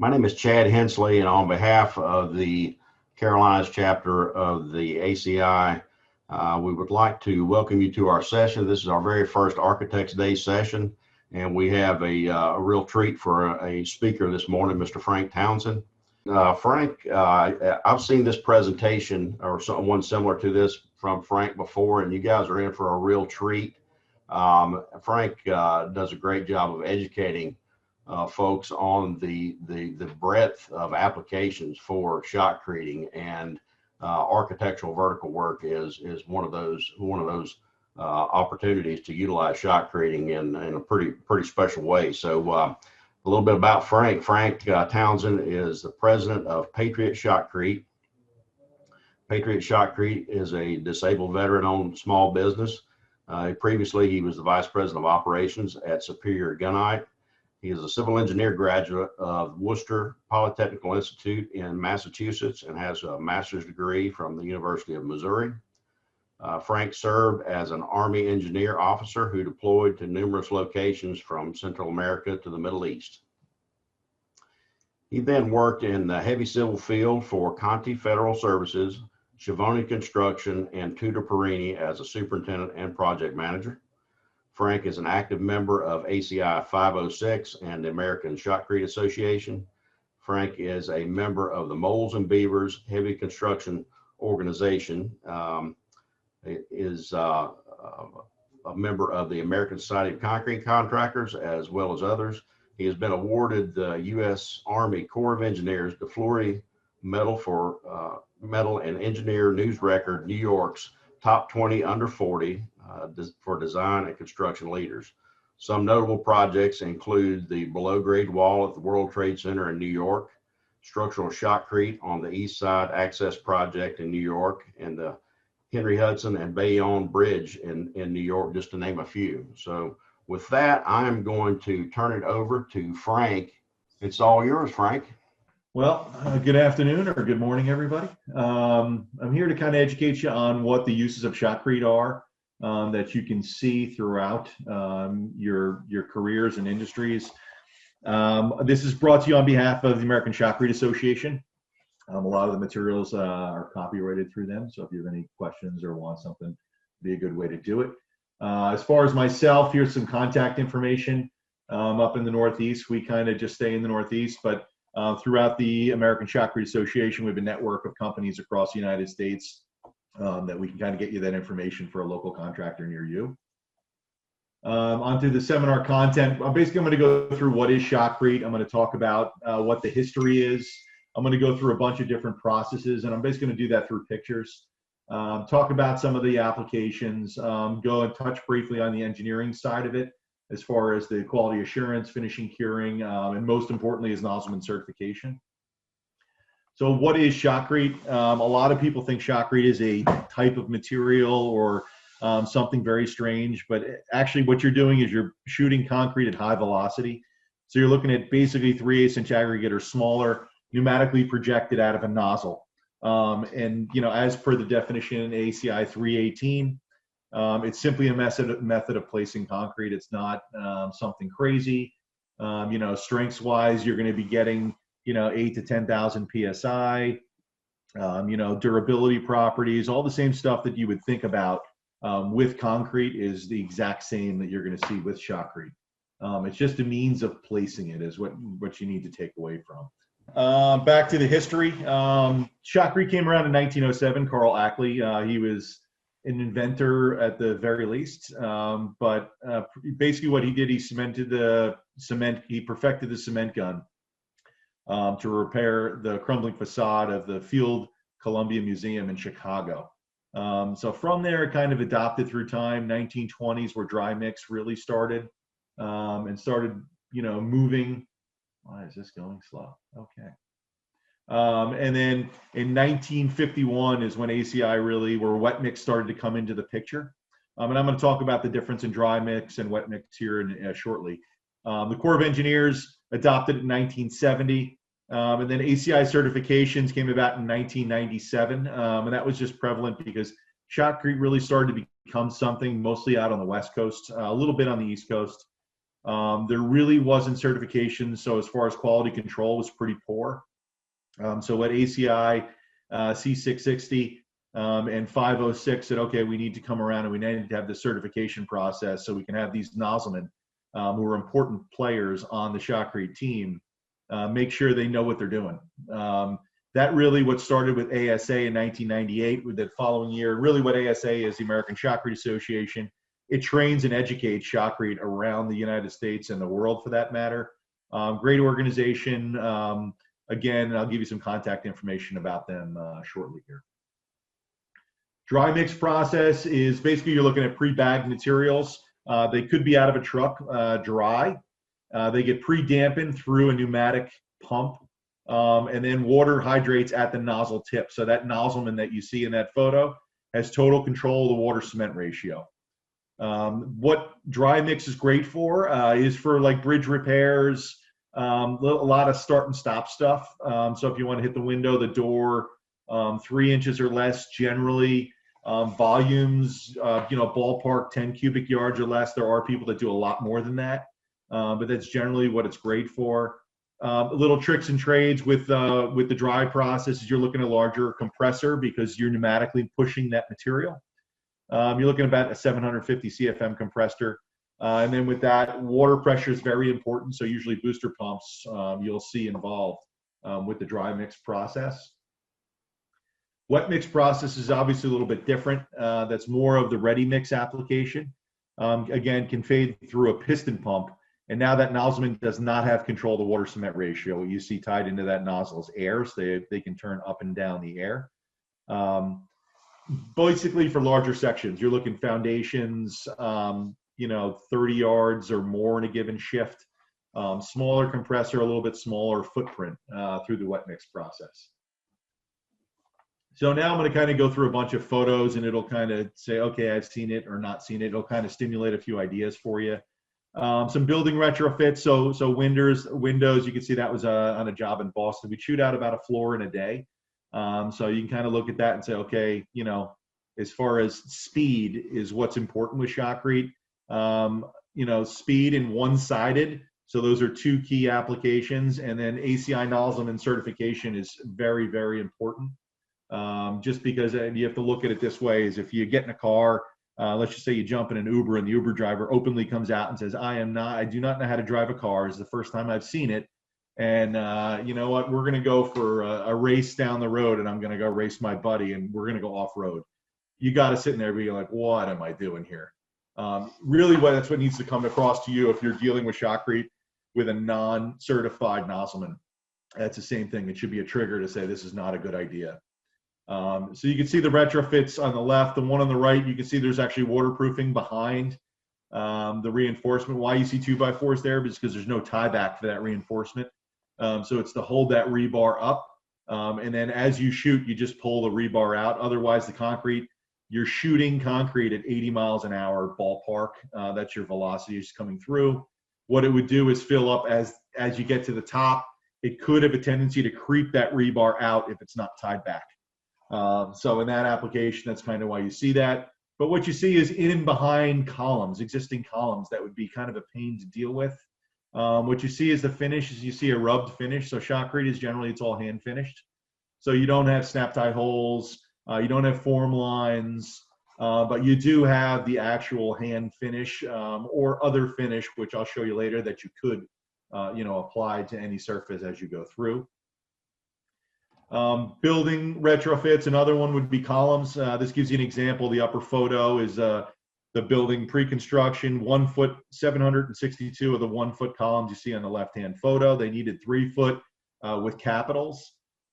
My name is Chad Hensley, and on behalf of the Carolinas chapter of the ACI, we would like to welcome you to our session. This is our very first Architects Day session, and we have a real treat for a speaker this morning, Mr. Frank Townsend. Frank, I've seen this presentation or someone similar to this from Frank before, and you guys are in for a real treat. Frank does a great job of educating folks on the breadth of applications for shotcreting, and architectural vertical work is one of those opportunities to utilize shotcreting in a pretty special way. So a little bit about Frank. Frank Townsend is the president of Patriot Shotcrete. Patriot Shotcrete is a disabled veteran-owned small business. Previously, he was the vice president of operations at Superior Gunite. He is a civil engineer graduate of Worcester Polytechnical Institute in Massachusetts and has a master's degree from the University of Missouri. Frank served as an Army engineer officer who deployed to numerous locations from Central America to the Middle East. He then worked in the heavy civil field for Conti Federal Services, Schiavone Construction, and Tudor Perini as a superintendent and project manager. Frank is an active member of ACI 506 and the American Shotcrete Association. Frank is a member of the Moles and Beavers Heavy Construction Organization, is a member of the American Society of Concrete Contractors, as well as others. He has been awarded the U.S. Army Corps of Engineers DeFleury Medal for Medal and Engineer News Record, New York's Top 20 Under 40 for design and construction leaders. Some notable projects include the below-grade wall at the World Trade Center in New York, structural shotcrete on the East Side Access Project in New York, and the Henry Hudson and Bayonne Bridge in New York, just to name a few. So with that, I'm going to turn it over to Frank. It's all yours, Frank. Well, good afternoon or good morning, everybody. I'm here to kind of educate you on what the uses of shotcrete are that you can see throughout your careers and industries. This is brought to you on behalf of the American Shotcrete Association. A lot of the materials are copyrighted through them, so if you have any questions or want something, it'd be a good way to do it. As far as myself, here's some contact information. Up in the Northeast, we kind of just stay in the Northeast, but throughout the American Shotcrete Association, we have a network of companies across the United States that we can kind of get you that information for a local contractor near you. Onto the seminar content. Basically, I'm going to go through what is shotcrete. I'm going to talk about what the history is. I'm going to go through a bunch of different processes, and I'm basically going to do that through pictures. Talk about some of the applications, go and touch briefly on the engineering side of it, as far as the quality assurance, finishing, curing, and most importantly is nozzleman certification. So what is shotcrete? A lot of people think shotcrete is a type of material or something very strange, but actually what you're doing is you're shooting concrete at high velocity. So you're looking at basically 3/8 inch aggregate or smaller, pneumatically projected out of a nozzle. And as per the definition in ACI 318, it's simply a method of placing concrete. It's not something crazy. Strengths wise, you're going to be getting 8 to 10,000 psi. Durability properties, all the same stuff that you would think about with concrete is the exact same that you're going to see with shotcrete. It's just a means of placing it is what you need to take away from. Back to the history. Shotcrete came around in 1907. Carl Ackley, he was an inventor at the very least, but basically what he did, he perfected the cement gun to repair the crumbling facade of the Field Columbia Museum in Chicago. So from there, it kind of adopted through time. 1920s where dry mix really started and started, moving. Why is this going slow? Okay. And then in 1951 is when ACI really, where wet mix started to come into the picture. And I'm going to talk about the difference in dry mix and wet mix here shortly. The Corps of Engineers adopted it in 1970. And then ACI certifications came about in 1997. And that was just prevalent because shotcrete really started to become something mostly out on the West Coast, a little bit on the East Coast. There really wasn't certifications, so as far as quality control was pretty poor. So what ACI C660 and 506 said, okay, we need to come around and we need to have the certification process so we can have these nozzlemen who are important players on the shotcrete team make sure they know what they're doing. That really what started with ASA in 1998, with the following year. Really what ASA is, the American Shotcrete Association. It trains and educates shotcrete around the United States and the world for that matter. Great organization. Again, I'll give you some contact information about them shortly here. Dry mix process is basically you're looking at pre-bagged materials. They could be out of a truck dry. They get pre-dampened through a pneumatic pump, and then water hydrates at the nozzle tip. So that nozzleman that you see in that photo has total control of the water cement ratio. What dry mix is great for is for like bridge repairs, a lot of start and stop stuff. So if you want to hit the window, the door, 3 inches or less generally. Volumes, ballpark 10 cubic yards or less. There are people that do a lot more than that, but that's generally what it's great for. Little tricks and trades with the dry process is you're looking at a larger compressor because you're pneumatically pushing that material. You're looking at about a 750 CFM compressor. And then with that, water pressure is very important. So usually booster pumps you'll see involved with the dry mix process. Wet mix process is obviously a little bit different. That's more of the ready mix application. Again, can fade through a piston pump. And now that nozzleman does not have control of the water cement ratio. What you see tied into that nozzle is air, so they can turn up and down the air. Basically for larger sections, you're looking foundations, 30 yards or more in a given shift. Smaller compressor, a little bit smaller footprint through the wet mix process. So now I'm going to kind of go through a bunch of photos and it'll kind of say, okay, I've seen it or not seen it. It'll kind of stimulate a few ideas for you. Some building retrofits. So windows, you can see that was on a job in Boston. We shoot out about a floor in a day. So you can kind of look at that and say, okay, as far as speed is what's important with shotcrete. Speed and one-sided. So those are two key applications. And then ACI nozzleman certification is very, very important. Just because you have to look at it this way is if you get in a car, let's just say you jump in an Uber and the Uber driver openly comes out and says, I do not know how to drive a car. It's the first time I've seen it. And you know what, we're going to go for a race down the road and I'm going to go race my buddy and we're going to go off road. You got to sit in there and be like, what am I doing here? Really, that's what needs to come across to you if you're dealing with shotcrete with a non-certified nozzleman. That's the same thing. It should be a trigger to say this is not a good idea. So you can see the retrofits on the left. The one on the right, you can see there's actually waterproofing behind the reinforcement. Why you see 2x4s there is because there's no tie back for that reinforcement. So it's to hold that rebar up. And then as you shoot, you just pull the rebar out. Otherwise, the concrete, you're shooting concrete at 80 miles an hour ballpark. That's your velocity is coming through. What it would do is fill up as you get to the top. It could have a tendency to creep that rebar out if it's not tied back. So in that application, that's kind of why you see that. But what you see is in and behind columns, existing columns, that would be kind of a pain to deal with. What you see is the finish, is you see a rubbed finish. So shotcrete is generally, it's all hand finished. So you don't have snap tie holes, you don't have form lines, but you do have the actual hand finish or other finish, which I'll show you later that you could, apply to any surface as you go through. Building retrofits, another one would be columns. This gives you an example. The upper photo is the building pre-construction, 1 foot, 762 of the 1 foot columns you see on the left-hand photo. They needed 3 foot with capitals.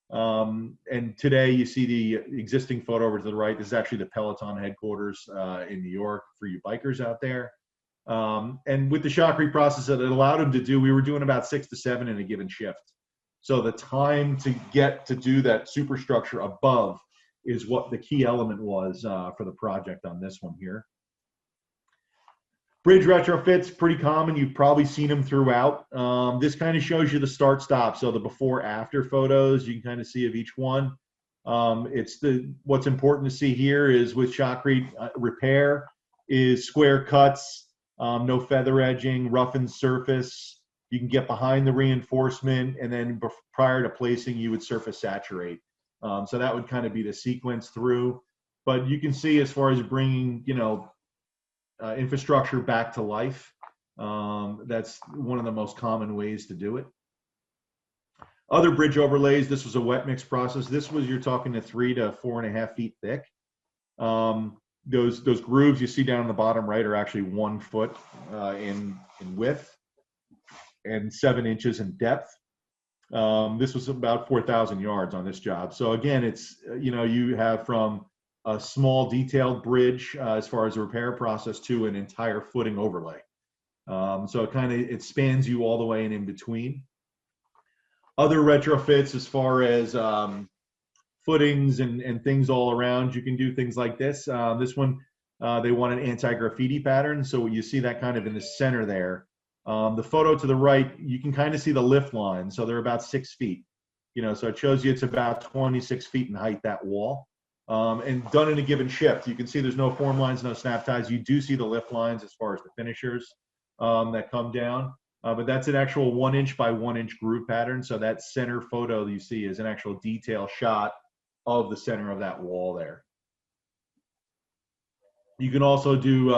And today you see the existing photo over to the right. This is actually the Peloton headquarters in New York for you bikers out there. And with the shotcrete process that it allowed them to do, we were doing about 6 to 7 in a given shift. So the time to get to do that superstructure above is what the key element was for the project on this one here. Bridge retrofits, pretty common. You've probably seen them throughout. This kind of shows you the start-stop. So the before-after photos, you can kind of see of each one. What's important to see here is with shotcrete repair is square cuts, no feather edging, roughened surface. You can get behind the reinforcement, and then prior to placing, you would surface saturate. So that would kind of be the sequence through. But you can see, as far as bringing, infrastructure back to life, that's one of the most common ways to do it. Other bridge overlays, this was a wet mix process. This was, you're talking to 3 to 4.5 feet thick. Those grooves you see down on the bottom right are actually 1 foot in width and 7 inches in depth. This was about 4,000 yards on this job. So again, it's, you have from a small detailed bridge as far as the repair process to an entire footing overlay. So it spans you all the way and in between. Other retrofits as far as footings and things all around, you can do things like this. This one, they want an anti-graffiti pattern. So you see that kind of in the center there. The photo to the right, you can kind of see the lift line. So they're about 6 feet, so it shows you it's about 26 feet in height, that wall. And done in a given shift. You can see there's no form lines, no snap ties. You do see the lift lines as far as the finishers that come down. But that's an actual 1 inch by 1 inch groove pattern. So that center photo that you see is an actual detail shot of the center of that wall there. You can also do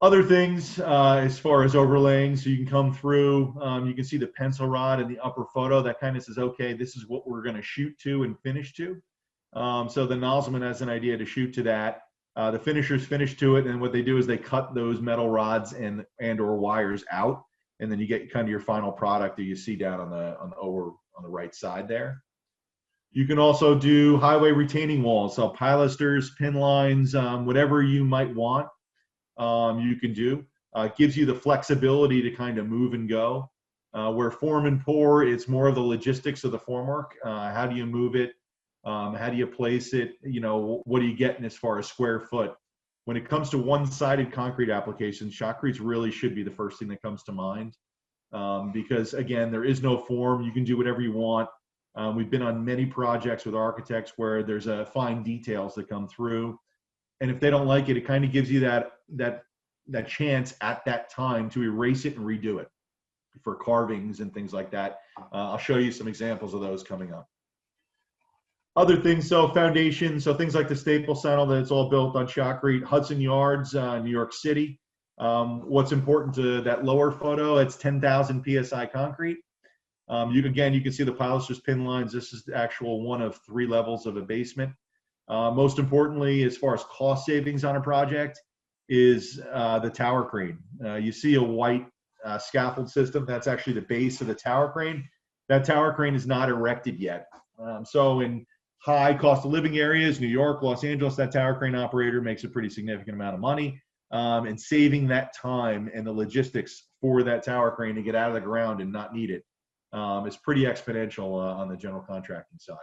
other things as far as overlaying. So you can come through, you can see the pencil rod in the upper photo that kind of says, okay, this is what we're going to shoot to and finish to. So the nozzleman has an idea to shoot to that. The finishers finish to it, and what they do is they cut those metal rods and or wires out, and then you get kind of your final product that you see down on the right side there. You can also do highway retaining walls, so pilasters, pin lines, whatever you might want, you can do. It gives you the flexibility to kind of move and go. Where form and pour, it's more of the logistics of the formwork. How do you move it? How do you place it? What are you getting as far as square foot? When it comes to one-sided concrete applications, shotcretes really should be the first thing that comes to mind, because again, there is no form. You can do whatever you want. We've been on many projects with architects where there's fine details that come through, and if they don't like it, it kind of gives you that chance at that time to erase it and redo it for carvings and things like that. I'll show you some examples of those coming up. Other things, so foundation, so things like the staple saddle that's all built on shotcrete. Hudson Yards, New York City. What's important to that lower photo, it's 10,000 PSI concrete. You can see the pilasters, pin lines. This is the actual one of 3 levels of a basement. Most importantly, as far as cost savings on a project, is the tower crane. You see a white scaffold system. That's actually the base of the tower crane. That tower crane is not erected yet. So in high cost of living areas, New York, Los Angeles, that tower crane operator makes a pretty significant amount of money. And saving that time and the logistics for that tower crane to get out of the ground and not need it is pretty exponential on the general contracting side.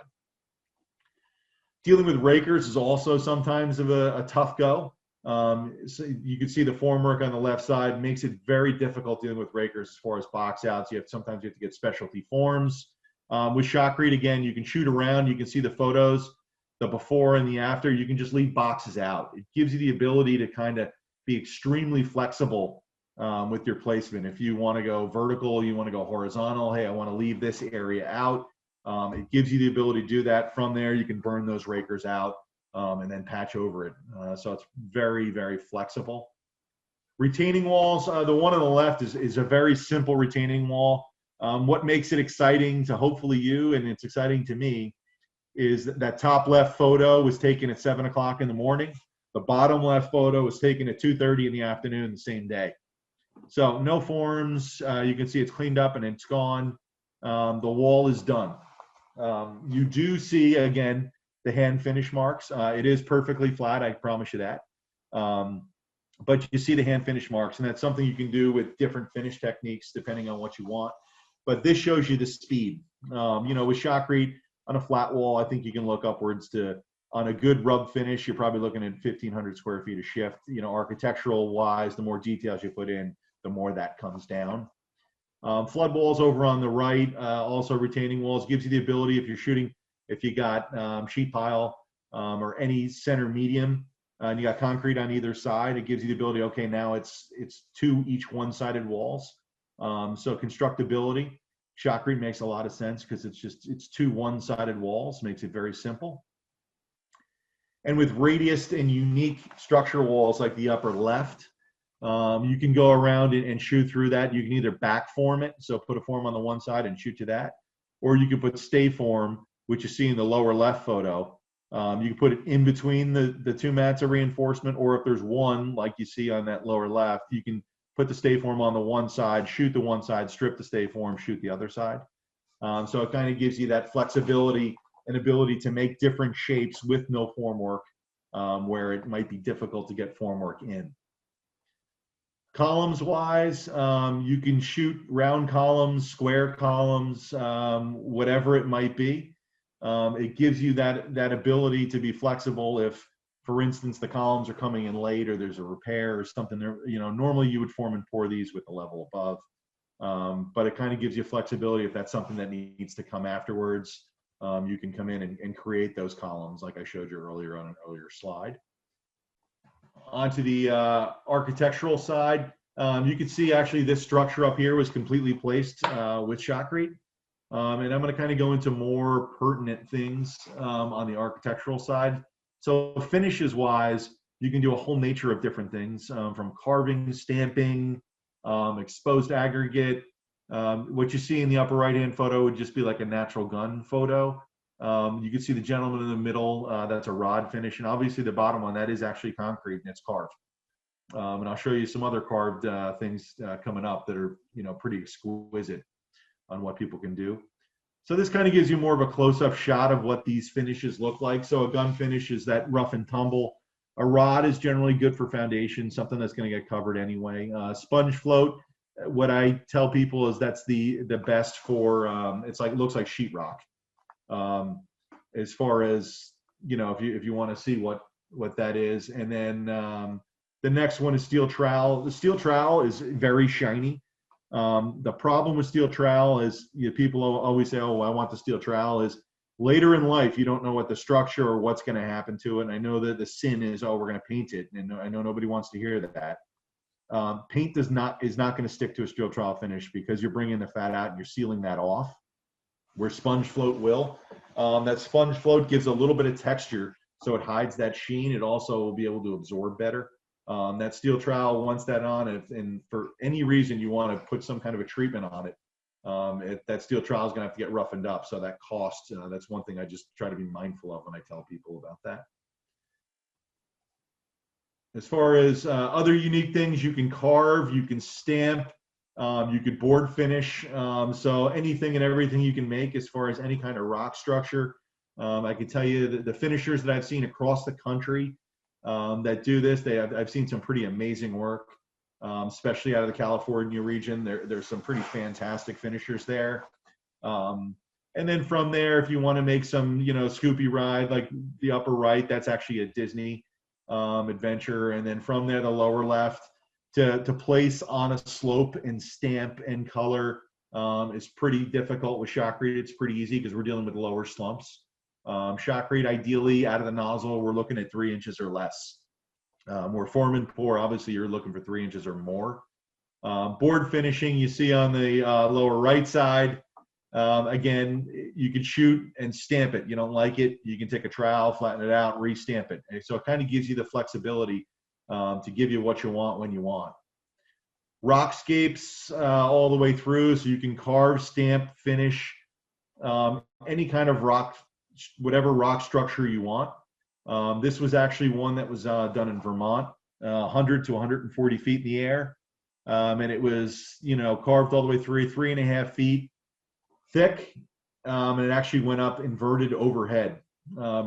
Dealing with rakers is also sometimes of a tough go. So you can see the formwork on the left side makes it very difficult dealing with rakers as far as box outs. Sometimes you have to get specialty forms. With shotcrete, again, you can shoot around. You can see the photos, the before and the after. You can just leave boxes out. It gives you the ability to kind of be extremely flexible with your placement. If you want to go vertical, you want to go horizontal, hey, I want to leave this area out. It gives you the ability to do that. From there, you can burn those rakers out and then patch over it. So it's very, very flexible. Retaining walls, the one on the left is a very simple retaining wall. What makes it exciting to hopefully you, and it's exciting to me, is that top left photo was taken at 7 o'clock in the morning. The bottom left photo was taken at 2:30 in the afternoon the same day. So no forms. You can see it's cleaned up and it's gone. The wall is done. You do see, again, the hand finish marks. It is perfectly flat, I promise you that. But you see the hand finish marks, and that's something you can do with different finish techniques depending on what you want. But this shows you the speed. With shotcrete on a flat wall, I think you can look upwards to, on a good rub finish, you're probably looking at 1,500 square feet of shift. Architectural wise, the more details you put in, the more that comes down. Flood walls over on the right, also retaining walls, gives you the ability, if you're shooting, if you got sheet pile or any center medium, and you got concrete on either side. It gives you the ability, okay, now it's two each one-sided walls. So constructability, shotcrete makes a lot of sense because it's two one-sided walls, makes it very simple. And with radius and unique structural walls like the upper left, you can go around and shoot through that. You can either back form it, so put a form on the one side and shoot to that, or you can put stay form, which you see in the lower left photo. You can put it in between the two mats of reinforcement, or if there's one, like you see on that lower left, you can put the stay form on the one side, shoot the one side, strip the stay form, shoot the other side. So it kind of gives you that flexibility and ability to make different shapes with no formwork, where it might be difficult to get formwork in. Columns wise, you can shoot round columns, square columns, whatever it might be. It gives you that ability to be flexible if, for instance, the columns are coming in late or there's a repair or something there. You know, normally you would form and pour these with the level above, but it kind of gives you flexibility if that's something that needs to come afterwards. You can come in and create those columns like I showed you earlier on an earlier slide. Onto the architectural side, you can see actually this structure up here was completely placed with shotcrete. And I'm going to kind of go into more pertinent things on the architectural side. So finishes wise, you can do a whole nature of different things, from carving, stamping, exposed aggregate. What you see in the upper right-hand photo would just be like a natural gun photo. You can see the gentleman in the middle, that's a rod finish. And obviously the bottom one, that is actually concrete and it's carved. And I'll show you some other carved things coming up that are, you know, pretty exquisite on what people can do. So this kind of gives you more of a close-up shot of what these finishes look like. So a gun finish is that rough and tumble. A rod is generally good for foundation, something that's going to get covered anyway. Sponge float, what I tell people is that's the best for, it's like, looks like sheetrock. As far as, you know, if you want to see what that is. And then the next one is steel trowel. The steel trowel is very shiny. The problem with steel trowel is, you know, people always say, oh, I want the steel trowel, is later in life, you don't know what the structure or what's going to happen to it. And I know that the sin is, oh, we're going to paint it. And I know nobody wants to hear that. Paint is not going to stick to a steel trowel finish because you're bringing the fat out and you're sealing that off, where sponge float will. That sponge float gives a little bit of texture, so it hides that sheen. It also will be able to absorb better. That steel trowel, once that on, and for any reason you want to put some kind of a treatment on it, that steel trowel is going to have to get roughened up. So that cost, that's one thing I just try to be mindful of when I tell people about that. As far as other unique things, you can carve, you can stamp, you could board finish. So anything and everything you can make as far as any kind of rock structure. I can tell you that the finishers that I've seen across the country that do this, I've seen some pretty amazing work, especially out of the California region. There's some pretty fantastic finishers there. And then from there, if you want to make some, you know, Scoopy ride, like the upper right, that's actually a Disney adventure. And then from there, the lower left, to place on a slope and stamp and color is pretty difficult. With shotcrete, it's pretty easy because we're dealing with lower slumps. Shotcrete, ideally, out of the nozzle, we're looking at 3 inches or less. Where form and pour, obviously, you're looking for 3 inches or more. Board finishing, you see on the lower right side. Again, you can shoot and stamp it. You don't like it, you can take a trowel, flatten it out, re-stamp it. And so it kind of gives you the flexibility to give you what you want when you want. Rockscapes all the way through, so you can carve, stamp, finish any kind of rock, whatever rock structure you want. This was actually one that was done in Vermont, 100 to 140 feet in the air. And it was, you know, carved all the way through, 3.5 feet thick, and it actually went up inverted overhead.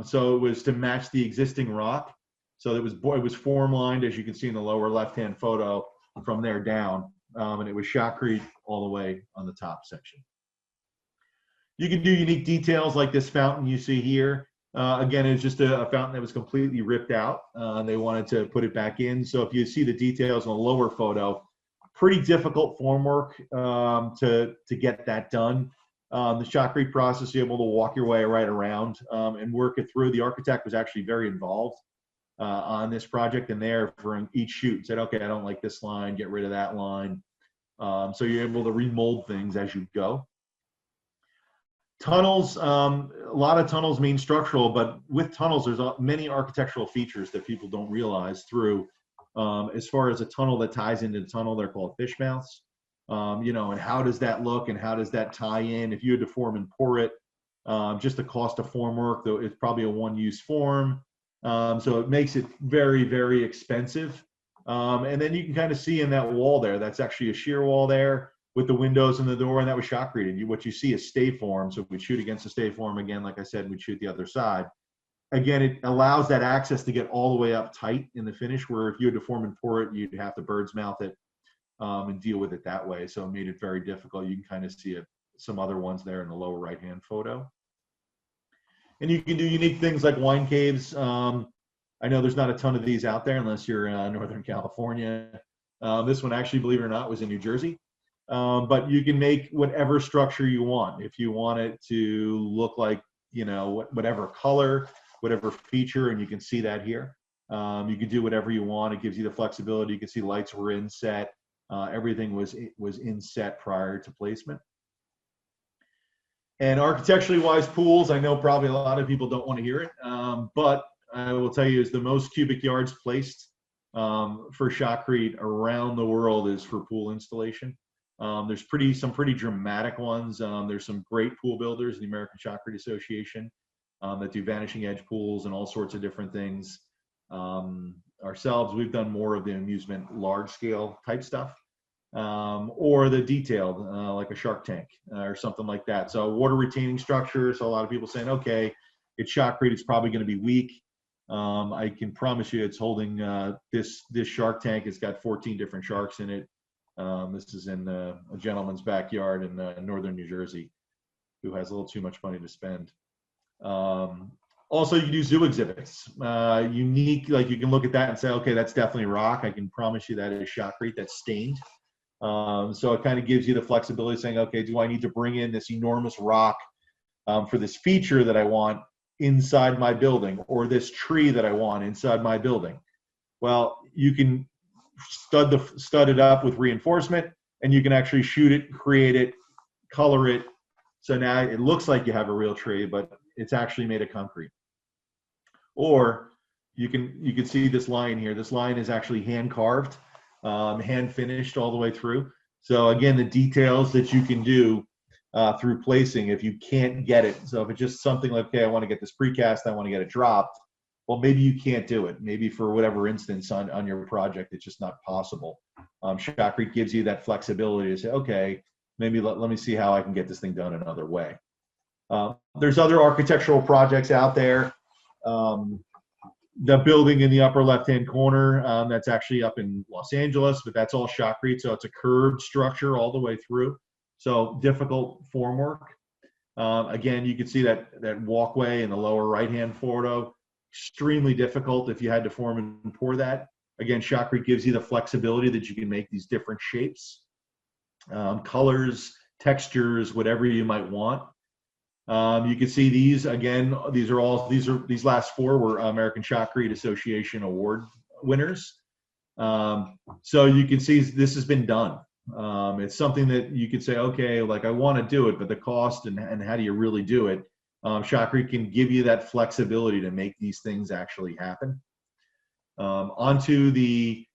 So it was to match the existing rock. So it was form lined, as you can see in the lower left-hand photo, from there down, and it was shotcrete all the way on the top section. You can do unique details like this fountain you see here. Again, it's just a fountain that was completely ripped out. They wanted to put it back in. So if you see the details in the lower photo, pretty difficult formwork to get that done. The shotcrete process, you're able to walk your way right around and work it through. The architect was actually very involved on this project, and there for each shoot said, okay, I don't like this line, get rid of that line. So you're able to remold things as you go. Tunnels, a lot of tunnels mean structural, but with tunnels, there's many architectural features that people don't realize through. As far as a tunnel that ties into the tunnel, they're called fish mouths. And how does that look and how does that tie in? If you had to form and pour it, just the cost of form work, though, it's probably a one-use form. So it makes it very, very expensive. And then you can kind of see in that wall there, that's actually a shear wall there with the windows and the door, and that was shotcreted. What you see is stay form. So if we shoot against the stay form, again, like I said, we'd shoot the other side. Again, it allows that access to get all the way up tight in the finish, where if you had to form and pour it, you'd have to bird's mouth it and deal with it that way. So it made it very difficult. You can kind of see some other ones there in the lower right-hand photo. And you can do unique things like wine caves. I know there's not a ton of these out there unless you're in Northern California. This one actually, believe it or not, was in New Jersey. But you can make whatever structure you want. If you want it to look like, whatever color, whatever feature, and you can see that here. You can do whatever you want. It gives you the flexibility. You can see lights were inset. Everything was inset prior to placement. And architecturally wise, pools, I know probably a lot of people don't want to hear it, but I will tell you, is the most cubic yards placed for shotcrete around the world is for pool installation. There's some pretty dramatic ones. There's some great pool builders, the American Shotcrete Association, that do vanishing edge pools and all sorts of different things. Ourselves, we've done more of the amusement large scale type stuff, or the detailed, like a shark tank or something like that. So water retaining structure. So a lot of people saying, okay, it's shotcrete, it's probably going to be weak. I can promise you it's holding this shark tank. It's got 14 different sharks in it. This is in a gentleman's backyard in northern New Jersey who has a little too much money to spend. Also, you can do zoo exhibits. Unique, like you can look at that and say, okay, that's definitely rock. I can promise you that is shotcrete that's stained. So it kind of gives you the flexibility saying, okay, do I need to bring in this enormous rock for this feature that I want inside my building, or this tree that I want inside my building? Well, you can stud it up with reinforcement, and you can actually shoot it, create it, color it. So now it looks like you have a real tree, but it's actually made of concrete. Or you can see this line here. This line is actually hand carved, hand finished all the way through. So again, the details that you can do through placing, if you can't get it. So if it's just something like, okay, I want to get this precast, I want to get it dropped. Well, maybe you can't do it. Maybe for whatever instance on your project, it's just not possible. Shotcrete gives you that flexibility to say, okay, maybe let me see how I can get this thing done another way. There's other architectural projects out there. The building in the upper left-hand corner, that's actually up in Los Angeles, but that's all shotcrete. So it's a curved structure all the way through. So difficult formwork. Again, you can see that walkway in the lower right-hand photo. Extremely difficult if you had to form and pour that. Again, shotcrete gives you the flexibility that you can make these different shapes, colors, textures, whatever you might want. You can see these again. These last four were American Shotcrete Association award winners. So you can see this has been done. It's something that you could say, okay, like I want to do it, but the cost and how do you really do it? Shotcrete can give you that flexibility to make these things actually happen. Onto the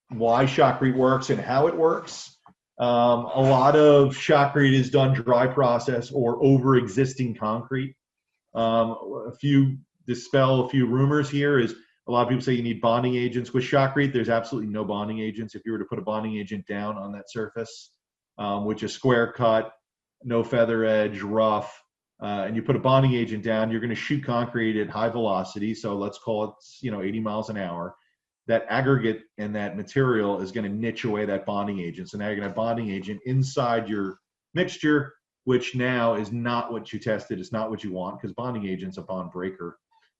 why shotcrete works and how it works. A lot of shotcrete is done dry process or over existing concrete. Dispel a few rumors here is a lot of people say you need bonding agents. With shotcrete, there's absolutely no bonding agents. If you were to put a bonding agent down on that surface, which is square cut, no feather edge, rough, and you put a bonding agent down, you're going to shoot concrete at high velocity. So let's call it, 80 miles an hour. That aggregate and that material is going to niche away that bonding agent. So now you're going to have bonding agent inside your mixture, which now is not what you tested. It's not what you want, because bonding agent's a bond breaker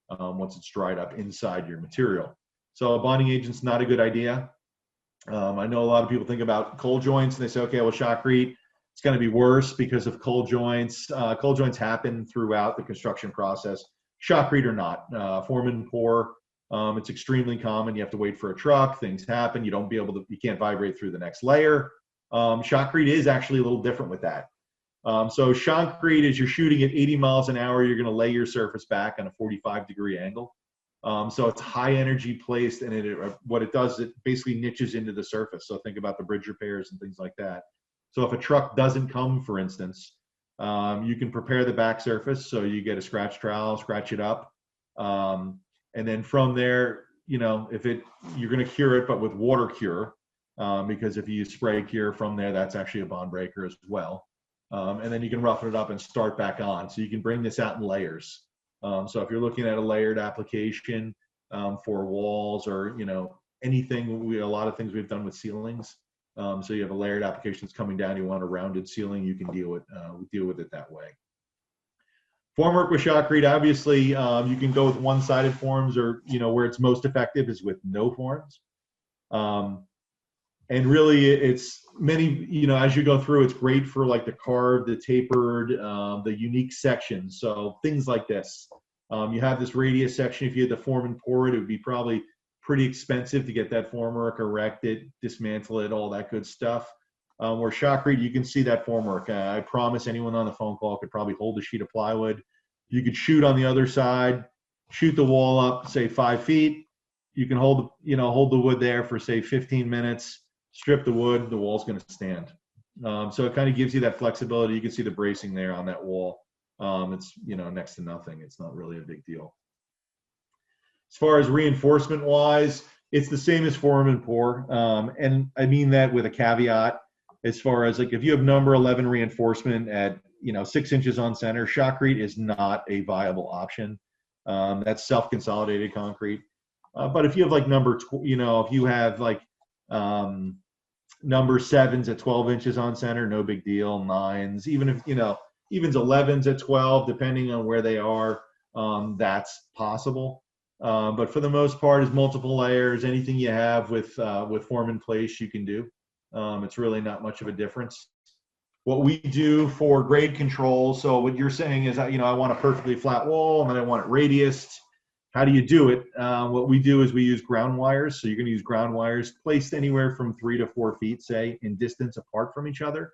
once it's dried up inside your material. So a bonding agent's not a good idea. I know a lot of people think about cold joints and they say, okay, well, shotcrete, it's going to be worse because of cold joints. Cold joints happen throughout the construction process. Shotcrete or not, form and pour. It's extremely common. You have to wait for a truck. Things happen. You can't vibrate through the next layer. Shotcrete is actually a little different with that. So shotcrete, as you're shooting at 80 miles an hour, you're going to lay your surface back on a 45-degree angle. So it's high energy placed, and what it does, it basically niches into the surface. So think about the bridge repairs and things like that. So if a truck doesn't come, for instance, you can prepare the back surface. So you get a scratch trowel, scratch it up. And then from there, you're going to cure it, but with water cure, because if you use spray cure from there, that's actually a bond breaker as well. And then you can roughen it up and start back on. So you can bring this out in layers. So if you're looking at a layered application for walls or, anything, a lot of things we've done with ceilings. So you have a layered application that's coming down, you want a rounded ceiling, you can deal with it that way. Formwork with shotcrete, obviously, you can go with one-sided forms, or, where it's most effective is with no forms. And really, it's many, as you go through, it's great for like the carved, the tapered, the unique sections. So things like this. You have this radius section. If you had to form and pour it, it would be probably pretty expensive to get that formwork, erect it, dismantle it, all that good stuff. Where shotcrete, you can see that formwork. I promise anyone on the phone call could probably hold a sheet of plywood. You could shoot on the other side, shoot the wall up, say 5 feet. You can hold the wood there for say 15 minutes. Strip the wood, the wall's going to stand. So it kind of gives you that flexibility. You can see the bracing there on that wall. It's next to nothing. It's not really a big deal. As far as reinforcement wise, it's the same as form and pour. And I mean that with a caveat. As far as like if you have number 11 reinforcement at 6 inches on center, shotcrete is not a viable option. That's self-consolidated concrete. But if you have like if you have like number 7s at 12 inches on center, no big deal. 9s, even if evens 11s at 12, depending on where they are, that's possible. But for the most part, is multiple layers. Anything you have with form in place, you can do. It's really not much of a difference. What we do for grade control, so what you're saying is, I want a perfectly flat wall and then I want it radiused. How do you do it? What we do is we use ground wires. So you're going to use ground wires placed anywhere from 3 to 4 feet, say, in distance apart from each other.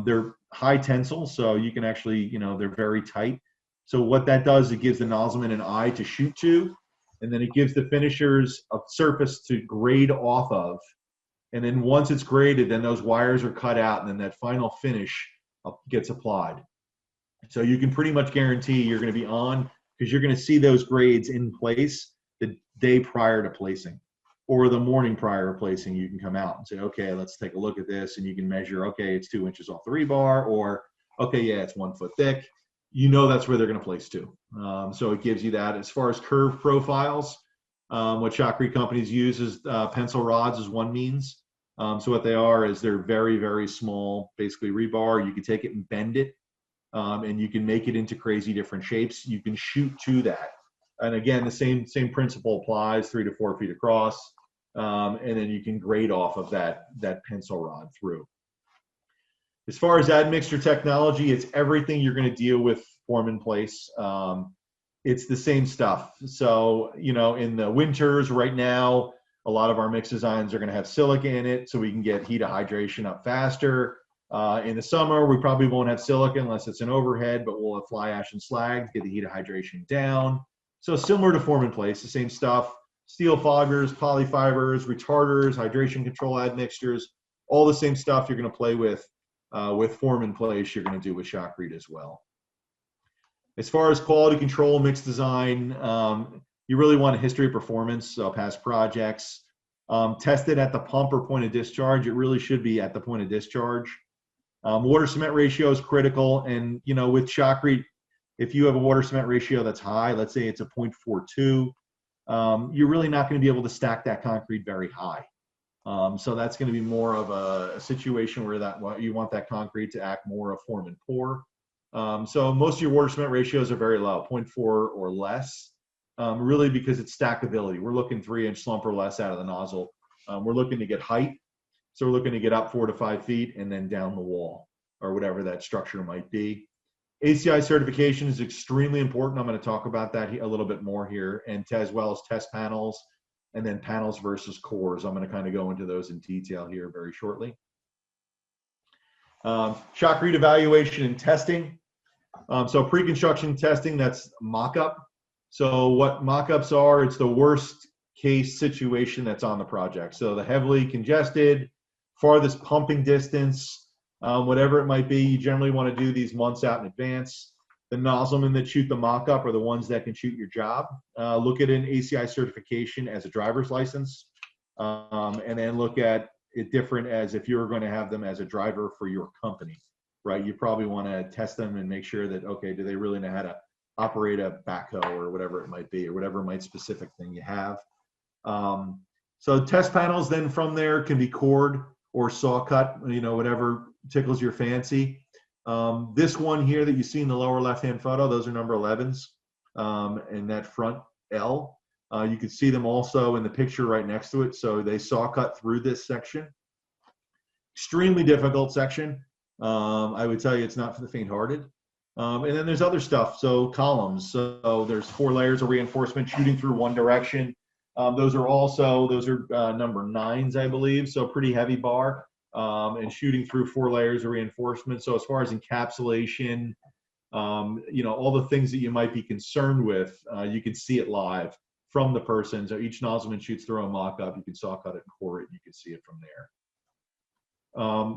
They're high tensile, so you can actually, they're very tight. So what that does, it gives the nozzleman an eye to shoot to, and then it gives the finishers a surface to grade off of. And then once it's graded, then those wires are cut out, and then that final finish gets applied. So you can pretty much guarantee you're going to be on, because you're going to see those grades in place the day prior to placing, or the morning prior to placing. You can come out and say, okay, let's take a look at this, and you can measure, okay, it's 2 inches off the rebar, or okay, yeah, it's 1 foot thick. That's where they're going to place to. So it gives you that. As far as curve profiles, what shotcrete companies use is pencil rods is one means. So what they are is they're very, very small, basically rebar. You can take it and bend it. And you can make it into crazy different shapes. You can shoot to that. And again, the same principle applies, 3 to 4 feet across. And then you can grade off of that pencil rod through. As far as admixture technology, it's everything you're going to deal with form in place. It's the same stuff. So, in the winters right now, a lot of our mix designs are going to have silica in it, so we can get heat of hydration up faster. In the summer, we probably won't have silica unless it's an overhead, but we'll have fly ash and slag to get the heat of hydration down. So similar to form in place, the same stuff. Steel foggers, polyfibers, retarders, hydration control admixtures, all the same stuff you're going to play with form in place, you're going to do with shotcrete as well. As far as quality control, mix design, you really want a history of performance, past projects. Test it at the pump or point of discharge. It really should be at the point of discharge. Water cement ratio is critical, and with shotcrete, if you have a water cement ratio that's high, let's say it's a 0.42, you're really not going to be able to stack that concrete very high. So that's going to be more of a situation where you want that concrete to act more of form and pour. So most of your water cement ratios are very low, 0.4 or less, really because it's stackability. We're looking 3-inch slump or less out of the nozzle. We're looking to get height. So we're looking to get up 4 to 5 feet and then down the wall or whatever that structure might be. ACI certification is extremely important. I'm going to talk about that a little bit more here, and as well as test panels, and then panels versus cores. I'm going to kind of go into those in detail here very shortly. Shotcrete evaluation and testing. So pre-construction testing, that's mock-up. So what mock-ups are, it's the worst case situation that's on the project. So the heavily congested, farthest pumping distance, whatever it might be, you generally want to do these months out in advance. The nozzlemen that shoot the mock-up are the ones that can shoot your job. Look at an ACI certification as a driver's license, and then look at it different as if you were going to have them as a driver for your company, right? You probably want to test them and make sure that, okay, do they really know how to operate a backhoe or whatever it might be, or whatever specific thing you have. So test panels then from there can be cored or saw cut, whatever tickles your fancy. This one here that you see in the lower left-hand photo, those are number 11s, and that front L. You can see them also in the picture right next to it. So they saw cut through this section. Extremely difficult section. I would tell you it's not for the faint-hearted. And then there's other stuff. So columns. So there's 4 layers of reinforcement shooting through one direction. Those are number 9s, I believe. So pretty heavy bar, and shooting through 4 layers of reinforcement. So as far as encapsulation, all the things that you might be concerned with, you can see it live from the person. So each nozzleman shoots through a mock-up. You can saw cut it and core it. You can see it from there.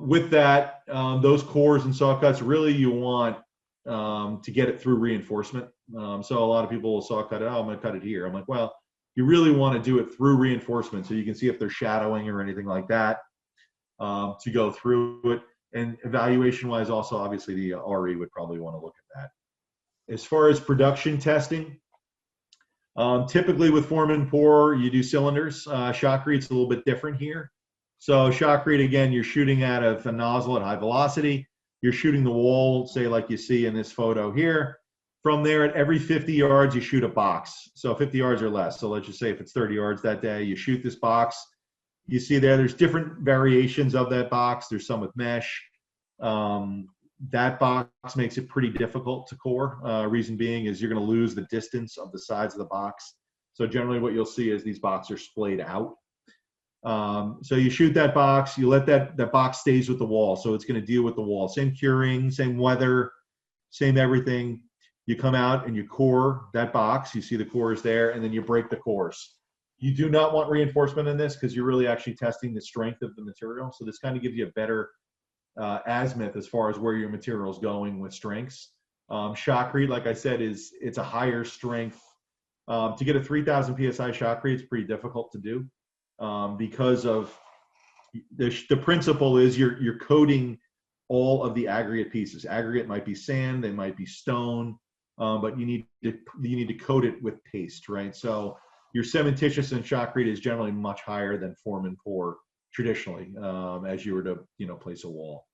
With that, those cores and saw cuts, really you want to get it through reinforcement. So a lot of people will saw cut it. Oh, I'm going to cut it here. I'm like, well, you really want to do it through reinforcement so you can see if there's shadowing or anything like that, to go through it. And evaluation-wise, also obviously the RE would probably want to look at that. As far as production testing, typically with form and pour, you do cylinders. Shotcrete's a little bit different here. So shotcrete, again, you're shooting out of a nozzle at high velocity. You're shooting the wall, say like you see in this photo here. From there, at every 50 yards, you shoot a box. So 50 yards or less. So let's just say if it's 30 yards that day, you shoot this box. You see there's different variations of that box. There's some with mesh. That box makes it pretty difficult to core. Reason being is you're going to lose the distance of the sides of the box. So generally what you'll see is these boxes are splayed out. So you shoot that box, you let that box stays with the wall. So it's going to deal with the wall. Same curing, same weather, same everything. You come out and you core that box. You see the cores there, and then you break the cores. You do not want reinforcement in this because you're really actually testing the strength of the material. So this kind of gives you a better azimuth as far as where your material is going with strengths. Shotcrete, like I said, it's a higher strength. To get a 3,000 PSI shotcrete, it's pretty difficult to do because of the principle is you're coating all of the aggregate pieces. Aggregate might be sand, they might be stone, but you need to coat it with paste, right? So your cementitious and shotcrete is generally much higher than form and pour traditionally, as you were to place a wall.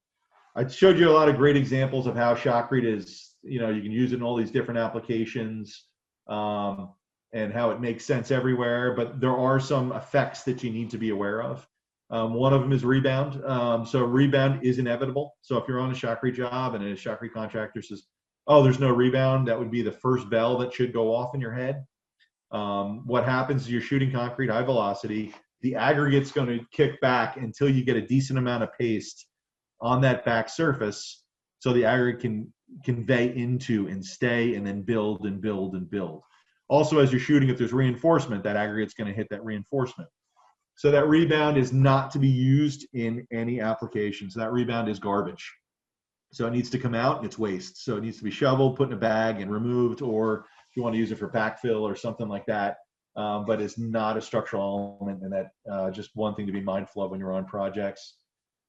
I showed you a lot of great examples of how shotcrete is, you can use it in all these different applications, and how it makes sense everywhere, but there are some effects that you need to be aware of. One of them is rebound. So rebound is inevitable. So if you're on a shotcrete job and a shotcrete contractor says, oh, there's no rebound, that would be the first bell that should go off in your head. What happens is you're shooting concrete high velocity, the aggregate's going to kick back until you get a decent amount of paste on that back surface so the aggregate can convey into and stay and then build and build and build. Also, as you're shooting, if there's reinforcement, that aggregate's going to hit that reinforcement. So that rebound is not to be used in any application. So that rebound is garbage. So it needs to come out, it's waste. So it needs to be shoveled, put in a bag and removed, or if you want to use it for backfill or something like that. But it's not a structural element, and that just one thing to be mindful of when you're on projects.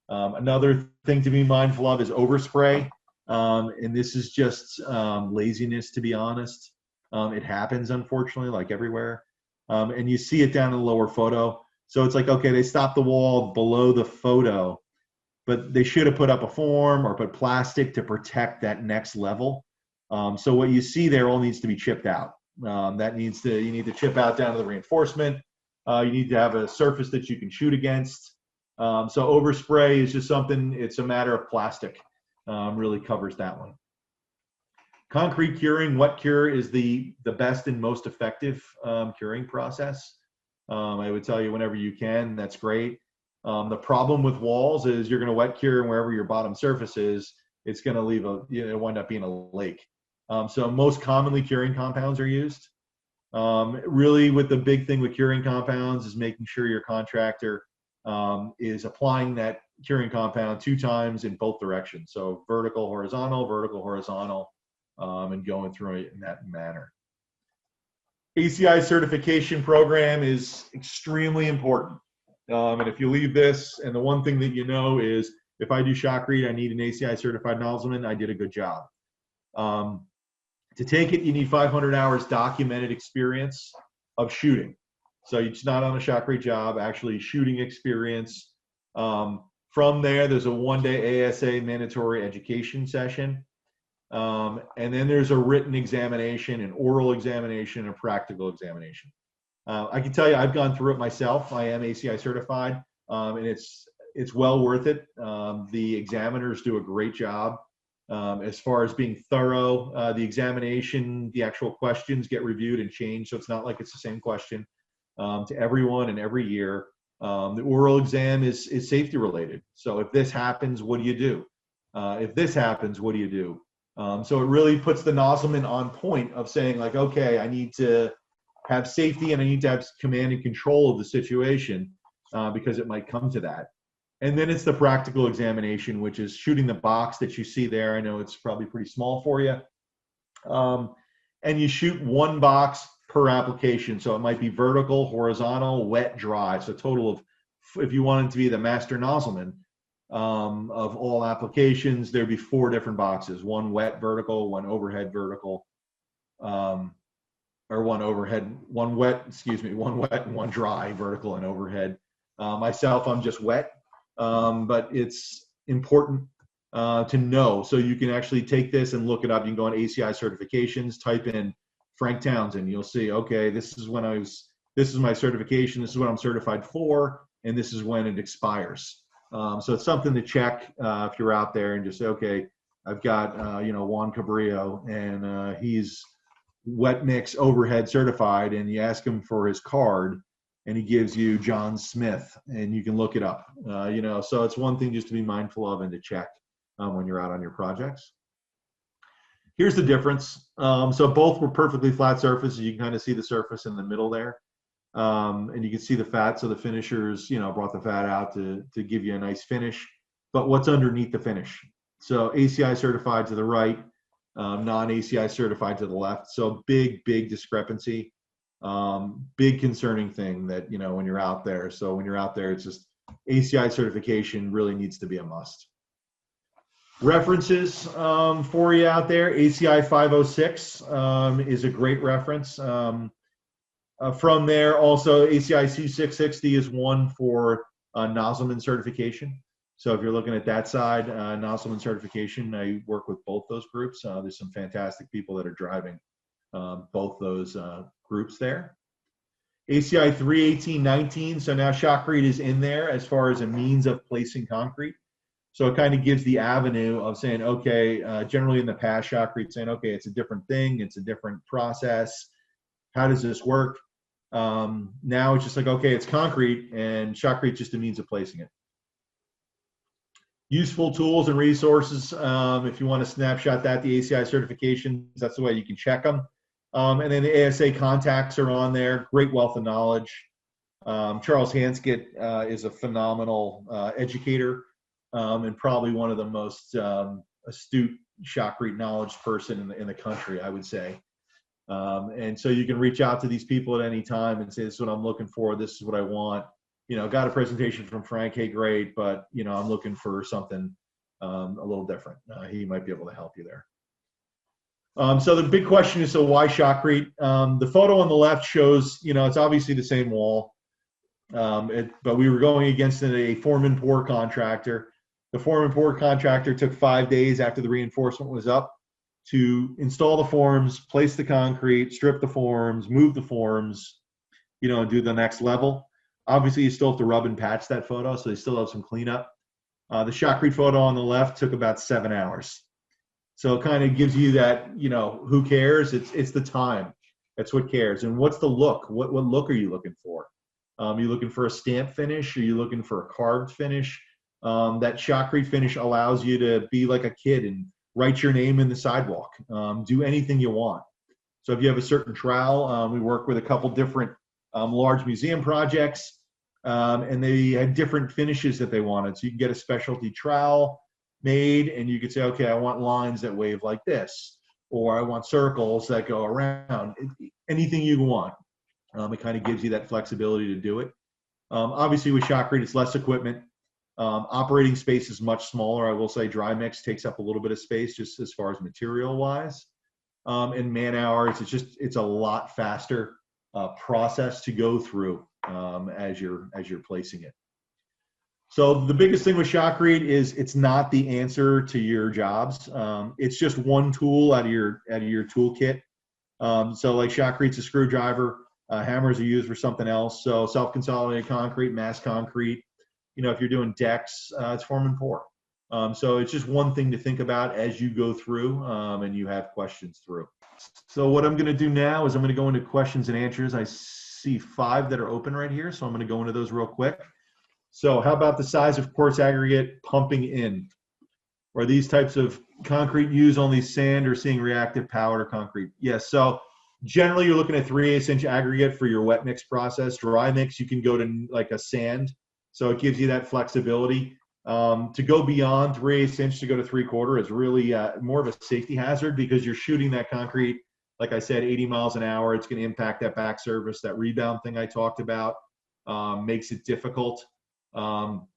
Another thing to be mindful of is overspray. And this is just laziness, to be honest. It happens, unfortunately, like everywhere. And you see it down in the lower photo. So it's like, okay, they stopped the wall below the photo, but they should have put up a form or put plastic to protect that next level. So what you see there all needs to be chipped out. You need to chip out down to the reinforcement. You need to have a surface that you can shoot against. So overspray is just something, it's a matter of plastic, really covers that one. Concrete curing, wet cure is the best and most effective curing process. I would tell you whenever you can, that's great. The problem with walls is you're going to wet cure, and wherever your bottom surface is, it's going to leave wind up being a lake. So most commonly curing compounds are used. Really, with the big thing with curing compounds is making sure your contractor is applying that curing compound 2 times in both directions. So vertical, horizontal, and going through it in that manner. ACI certification program is extremely important. And if you leave this, and the one thing that you know is, if I do shotcrete, I need an ACI certified nozzleman, I did a good job. To take it, you need 500 hours documented experience of shooting. So it's not on a shotcrete job, actually shooting experience. From there, there's a 1-day ASA mandatory education session. And then there's a written examination, an oral examination, and a practical examination. I can tell you, I've gone through it myself. I am ACI certified, and it's well worth it. The examiners do a great job as far as being thorough. The examination, the actual questions get reviewed and changed, so it's not like it's the same question to everyone and every year. The oral exam is safety related. So if this happens, what do you do? If this happens, what do you do? So it really puts the nozzleman on point of saying, like, okay, I need to have safety and I need to have command and control of the situation because it might come to that. And then it's the practical examination, which is shooting the box that you see there. I know it's probably pretty small for you. And you shoot 1 box per application. So it might be vertical, horizontal, wet, dry. So a total of, if you wanted to be the master nozzleman of all applications, there'd be 4 different boxes: 1 wet vertical, 1 overhead vertical, or 1 wet and 1 dry, vertical and overhead. Myself, I'm just wet, but it's important to know. So you can actually take this and look it up. You can go on ACI Certifications, type in Frank Townsend. You'll see, okay, this is my certification, this is what I'm certified for, and this is when it expires. So it's something to check if you're out there and just say, okay, I've got Juan Cabrillo, and he's wet mix overhead certified, and you ask him for his card, and he gives you John Smith, and you can look it up. So it's one thing just to be mindful of and to check when you're out on your projects. Here's the difference. So both were perfectly flat surfaces. You can kind of see the surface in the middle there. And you can see the fat. So the finishers, brought the fat out to give you a nice finish. But what's underneath the finish? So ACI certified to the right, non-ACI certified to the left. So big discrepancy. Big concerning thing that, when you're out there. So when you're out there, it's just ACI certification really needs to be a must. References for you out there: ACI 506 is a great reference. From there, also ACI C660 is one for nozzleman certification. So if you're looking at that side, nozzleman certification, I work with both those groups. There's some fantastic people that are driving both those groups there. ACI 31819, so now shotcrete is in there as far as a means of placing concrete. So it kind of gives the avenue of saying, okay, generally in the past, shotcrete saying, okay, it's a different thing, it's a different process. How does this work? Now it's just like, okay, it's concrete, and shotcrete just a means of placing it. Useful tools and resources. If you want to snapshot that, the ACI certifications, that's the way you can check them. And then the ASA contacts are on there. Great wealth of knowledge. Charles Hanskett is a phenomenal educator. And probably one of the most astute shotcrete knowledge person in the country, I would say. And so you can reach out to these people at any time and say, this is what I'm looking for, this is what I want. Got a presentation from Frank, hey, great, but I'm looking for something a little different. He might be able to help you there. So the big question is, so why shotcrete? The photo on the left shows, it's obviously the same wall, but we were going against a foreman pour contractor. The foreman pour contractor took 5 days after the reinforcement was up to install the forms, place the concrete, strip the forms, move the forms, and do the next level. Obviously, you still have to rub and patch that photo, so they still have some cleanup. The shotcrete photo on the left took about 7 hours. So it kind of gives you that, who cares? It's the time. That's what cares. And what's the look? What look are you looking for? You looking for a stamp finish? Are you looking for a carved finish? That shotcrete finish allows you to be like a kid and write your name in the sidewalk. Do anything you want. So if you have a certain trowel, we work with a couple different large museum projects, and they had different finishes that they wanted. So you can get a specialty trowel made, and you could say, okay, I want lines that wave like this, or I want circles that go around. Anything you want. It kind of gives you that flexibility to do it. Obviously, with shotcrete, it's less equipment. Operating space is much smaller. I will say dry mix takes up a little bit of space just as far as material wise. And man hours, it's a lot faster process to go through as you're placing it. So the biggest thing with shotcrete is it's not the answer to your jobs. It's just one tool out of your toolkit. So like shotcrete's a screwdriver. Hammers are used for something else. So self-consolidated concrete, mass concrete. If you're doing decks, it's form and pour. So it's just one thing to think about as you go through and you have questions through. So what I'm going to do now is I'm going to go into questions and answers. I see 5 that are open right here, so I'm going to go into those real quick. So how about the size of quartz aggregate pumping in? Are these types of concrete use only sand or seeing reactive powder concrete? Yes, so generally you're looking at 3/8 inch aggregate for your wet mix process. Dry mix, you can go to like a sand. So it gives you that flexibility. To go beyond 3/8 inch to go to 3/4 is really more of a safety hazard because you're shooting that concrete, like I said, 80 miles an hour. It's going to impact that back surface. That rebound thing I talked about makes it difficult.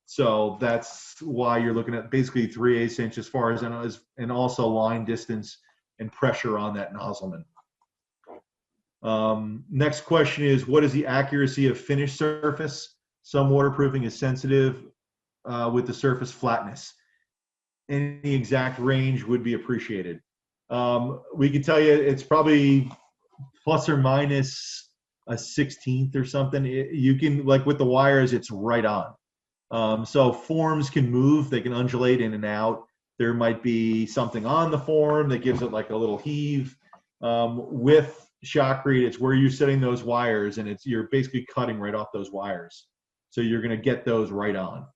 So that's why you're looking at basically 3/8 inch as far as, and also line distance and pressure on that nozzleman. Next question is, what is the accuracy of finished surface? Some waterproofing is sensitive with the surface flatness. Any exact range would be appreciated. We can tell you it's probably plus or minus a 16th or something. You can, like with the wires, it's right on. So forms can move, they can undulate in and out. There might be something on the form that gives it like a little heave. With shotcrete, it's where you're setting those wires, and you're basically cutting right off those wires. So you're going to get those right on.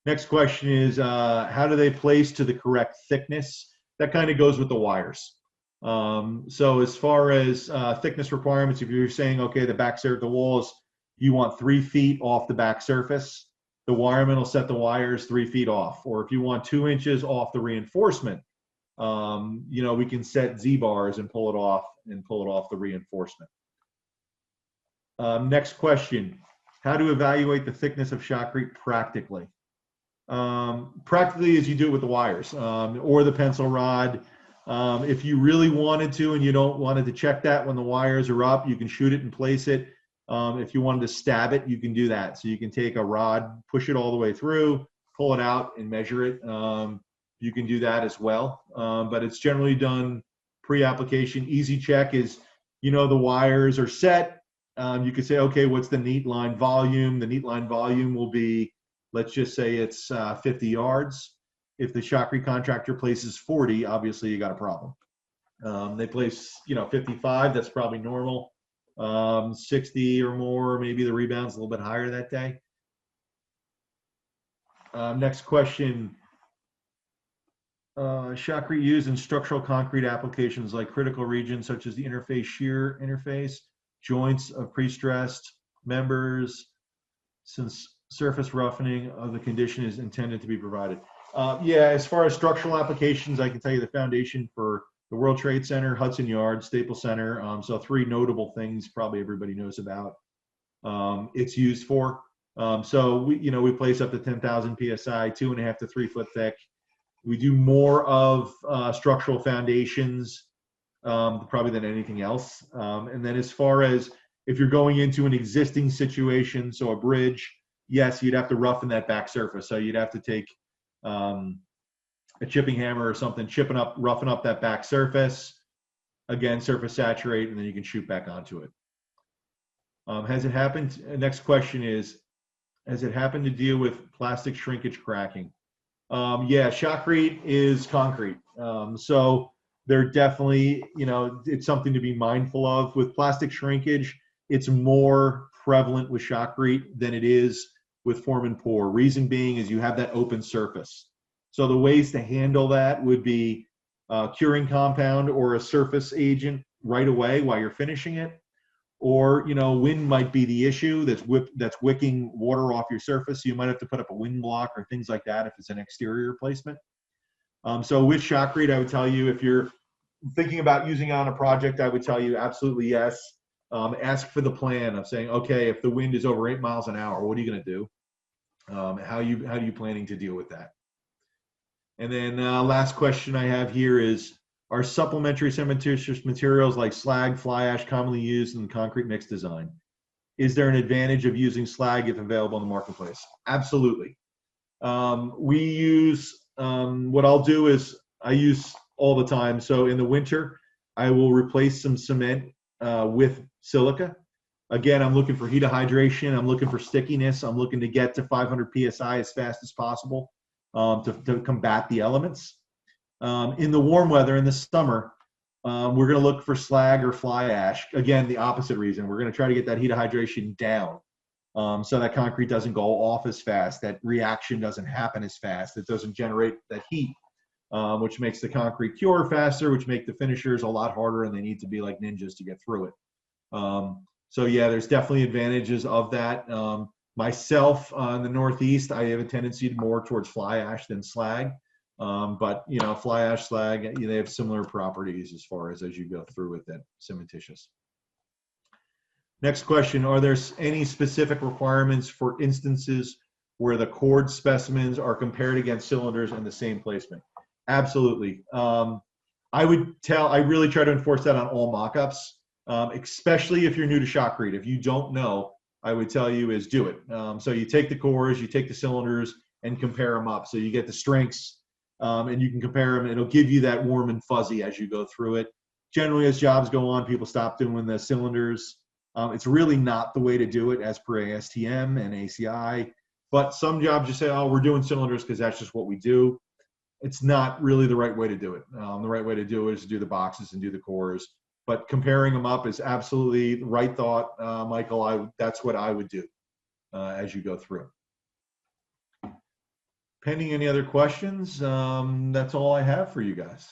Next question is, how do they place to the correct thickness? That kind of goes with the wires. So as far as thickness requirements, if you're saying, okay, the back surface, the walls, you want 3 feet off the back surface, the wireman will set the wires 3 feet off. Or if you want 2 inches off the reinforcement, we can set Z-bars and pull it off the reinforcement. Next question, how to evaluate the thickness of shotcrete practically? Practically as you do it with the wires or the pencil rod. If you really wanted to and you don't wanted to check that when the wires are up, you can shoot it and place it. If you wanted to stab it, you can do that. So you can take a rod, push it all the way through, pull it out and measure it. You can do that as well. But it's generally done pre-application. Easy check is, the wires are set. You could say, okay, what's the neat line volume? The neat line volume will be, let's just say it's 50 yards. If the shotcrete contractor places 40, obviously you got a problem. They place, 55, that's probably normal. 60 or more, maybe the rebound's a little bit higher that day. Next question. Shotcrete used in structural concrete applications like critical regions such as the interface shear interface, joints of pre-stressed members, since surface roughening of the condition is intended to be provided. Yeah, as far as structural applications, I can tell you the foundation for the World Trade Center, Hudson Yards, Staples Center. So 3 notable things probably everybody knows about. It's used for. So we place up to 10,000 PSI, 2.5 to 3 foot thick. We do more of structural foundations probably than anything else. And then as far as if you're going into an existing situation, so a bridge, yes, you'd have to roughen that back surface. So you'd have to take a chipping hammer or something, roughen up that back surface. Again, surface saturate, and then you can shoot back onto it. Has it happened? Next question is, has it happened to deal with plastic shrinkage cracking? Yeah, shotcrete is concrete. So they're definitely, you know, it's something to be mindful of. With plastic shrinkage, it's more prevalent with shotcrete than it is with form and pour. Reason being is you have that open surface. So the ways to handle that would be curing compound or a surface agent right away while you're finishing it. Or, you know, wind might be the issue that's wicking water off your surface. So you might have to put up a wind block or things like that if it's an exterior replacement. So with shotcrete, I would tell you, if you're thinking about using it on a project, I would tell you absolutely yes. Ask for the plan of saying, okay, if the wind is over 8 miles an hour, what are you going to do? How are you planning to deal with that? And then last question I have here is, are supplementary cementitious materials like slag, fly ash commonly used in the concrete mix design? Is there an advantage of using slag if available in the marketplace? Absolutely. We use, what I'll do is I use all the time. So in the winter, I will replace some cement with silica. Again, I'm looking for heat of hydration. I'm looking for stickiness. I'm looking to get to 500 PSI as fast as possible to combat the elements. In the warm weather, in the summer, we're going to look for slag or fly ash. Again, the opposite reason. We're going to try to get that heat of hydration down so that concrete doesn't go off as fast, that reaction doesn't happen as fast, it doesn't generate that heat, which makes the concrete cure faster, which make the finishers a lot harder, and they need to be like ninjas to get through it. So yeah, there's definitely advantages of that. Myself, in the Northeast, I have a tendency more towards fly ash than slag. But you know, fly ash, slag, you know, they have similar properties as far as you go through with that cementitious. Next question, are there any specific requirements for instances where the cord specimens are compared against cylinders in the same placement? Absolutely. I really try to enforce that on all mock-ups, especially if you're new to shotcrete. If you don't know, I would tell you is do it. So you take the cores, you take the cylinders, and compare them up. So you get the strengths, and you can compare them. It'll give you that warm and fuzzy as you go through it. Generally, as jobs go on, people stop doing the cylinders. It's really not the way to do it as per ASTM and ACI. But some jobs you say, oh, we're doing cylinders because that's just what we do. It's not really the right way to do it. The right way to do it is to do the boxes and do the cores. But comparing them up is absolutely the right thought, Michael. That's what I would do as you go through. Pending any other questions, that's all I have for you guys.